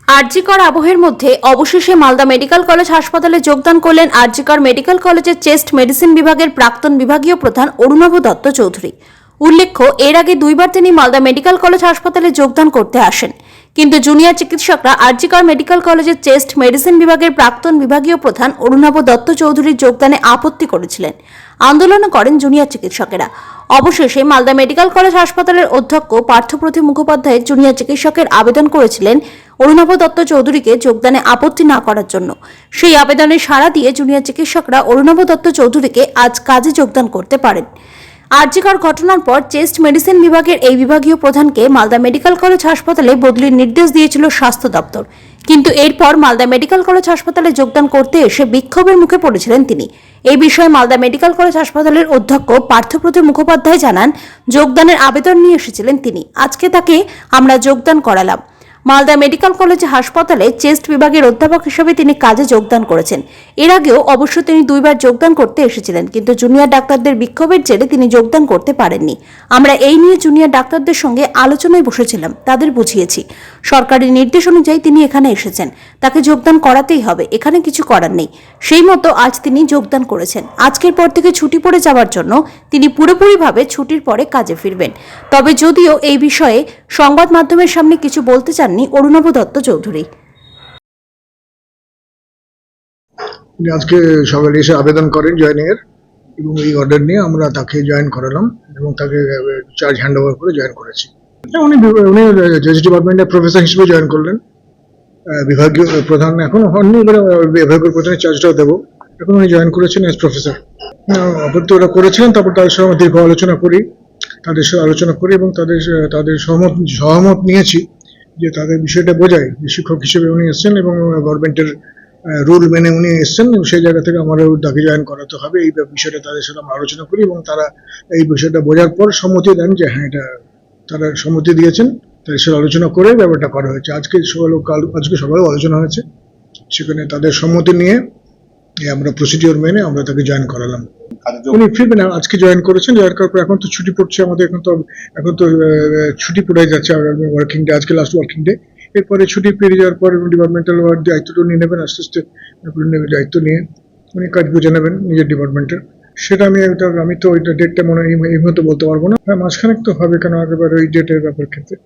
আরজিকর আবহের মধ্যে অবশেষে Malda medical college হাসপাতালে যোগদান করলেন আরজিকর মেডিকেল কলেজের চেস্ট মেডিসিন বিভাগের প্রাক্তন বিভাগীয় প্রধান অরুণাভ দত্ত চৌধুরী। উল্লেখ্য, এর আগে দুইবার তিনি মালদা মেডিকেল কলেজ হাসপাতালে যোগদান করতে আসেন, কিন্তু জুনিয়র চিকিৎসকরা আরজিকর মেডিকেল কলেজের চেস্ট মেডিসিন বিভাগের প্রাক্তন বিভাগীয় প্রধান অরুণাভ দত্ত চৌধুরীর যোগদানে আপত্তি করেছিলেন। আন্দোলনও করেন জুনিয়র চিকিৎসকেরা। অবশেষে মালদা মেডিকেল কলেজ হাসপাতালের অধ্যক্ষ পার্থপ্রতিম মুখোপাধ্যায় জুনিয়র চিকিৎসকের আবেদন করেছিলেন অরুণাভ দত্ত চৌধুরীকে যোগদানে আপত্তি না করার জন্য। সেই আবেদনে সাড়া দিয়ে জুনিয়র চিকিৎসকরা অরুণাভ দত্ত চৌধুরীকে আজ কাজে যোগদান করতে পারেন। আরজিকর ঘটনার পর চেস্ট মেডিসিন বিভাগের এই বিভাগীয় প্রধানকে মালদা মেডিকেল কলেজ হাসপাতালে বদলির নির্দেশ দিয়েছিল স্বাস্থ্য দপ্তর, কিন্তু এরপর মালদা মেডিকেল কলেজ হাসপাতালে যোগদান করতে এসে বিক্ষোভের মুখে পড়েছিলেন তিনি। এই বিষয়ে মালদা মেডিকেল কলেজ হাসপাতালের অধ্যক্ষ পার্থপ্রতিম মুখোপাধ্যায় জানান, যোগদানের আবেদন নিয়ে এসেছিলেন তিনি। আজকে তাকে আমরা যোগদান করালাম। মালদা মেডিকেল কলেজ হাসপাতালে চেস্ট বিভাগের অধ্যাপক হিসেবে তিনি কাজে যোগদান করেছেন। এর আগেও অবশ্য তিনি দুইবার যোগদান করতে এসেছিলেন, কিন্তু জুনিয়র ডাক্তারদের বিক্ষোভের জেরে তিনি যোগদান করতে পারেননি। আমরা এই নিয়ে জুনিয়র ডাক্তারদের সঙ্গে আলোচনায় বসেছিলাম, তাদের বুঝিয়েছি। সরকারি নির্দেশ অনুযায়ী তিনি এখানে এসেছেন, তাকে যোগদান করাতেই হবে, এখানে কিছু করার নেই। সেই মতো আজ তিনি যোগদান করেছেন। আজকের পর থেকে ছুটি পড়ে যাওয়ার জন্য তিনি পুরোপুরিভাবে ছুটির পরে কাজে ফিরবেন। তবে যদিও এই বিষয়ে সংবাদ মাধ্যমের সামনে কিছু বলতে চাননি অরুণাভ দত্ত চৌধুরী। আজকে সকালে এসে আবেদন করেন জয়েনিং এর, এবং এই অর্ডার নিয়ে আমরা তাকে জয়েন করালাম এবং তাকে চার্জ হ্যান্ড ওভার করে জয়েন করেছি। উনি জজ ডিপার্টমেন্টের প্রফেসর হিসেবে জয়েন করলেন। বিভাগীয় প্রধান এখন হননি, এবারে বিভাগীয় প্রধানের চার্জটাও দেবো। এখন উনি জয়েন করেছেন এজ প্রফেসর। আপত্তি ওরা করেছিলেন, তারপর তাদের সঙ্গে দীর্ঘ আলোচনা করি এবং তাদের সহমত নিয়েছি যে তাদের বিষয়টা বোঝায় যে শিক্ষক হিসেবে উনি এসছেন এবং গভর্নমেন্টের রুল মেনে উনি এসছেন, সেই জায়গা থেকে আমারও তাকে জয়েন করাতে হবে। এই বিষয়টা তাদের সাথে আমরা আলোচনা করি এবং তারা এই বিষয়টা বোঝার পর সম্মতি দেন যে হ্যাঁ, এটা তারা সম্মতি দিয়েছেন। তাদের সাথে আলোচনা করে ব্যাপারটা করা হয়েছে। আজকে সকালেও আলোচনা হয়েছে, সেখানে তাদের সম্মতি নিয়ে আমরা প্রসিডিওর মেনে আমরা তাকে জয়েন করালাম। উনি ফিরবেন, আজকে জয়েন করেছেন। জয়েন করার পর এখন তো ছুটি পড়ছে আমাদের, এখন তো ছুটি পড়ে যাচ্ছে ওয়ার্কিং ডে, আজকে লাস্ট ওয়ার্কিং ডে। এরপরে ছুটি পেরিয়ে যাওয়ার পর ডিপার্টমেন্টাল দায়িত্বটা নিয়ে নেবেন, আস্তে আস্তে দায়িত্ব নিয়ে উনি কাজ বুঝে নেবেন নিজের ডিপার্টমেন্টের। সেটা আমি তো ওইটা ডেটটা মনে হয় এই মুহূর্তে বলতে পারবো না। হ্যাঁ, মাঝখানে তো হবে, কেন একেবারে ওই ডেটের ব্যাপার ক্ষেত্রে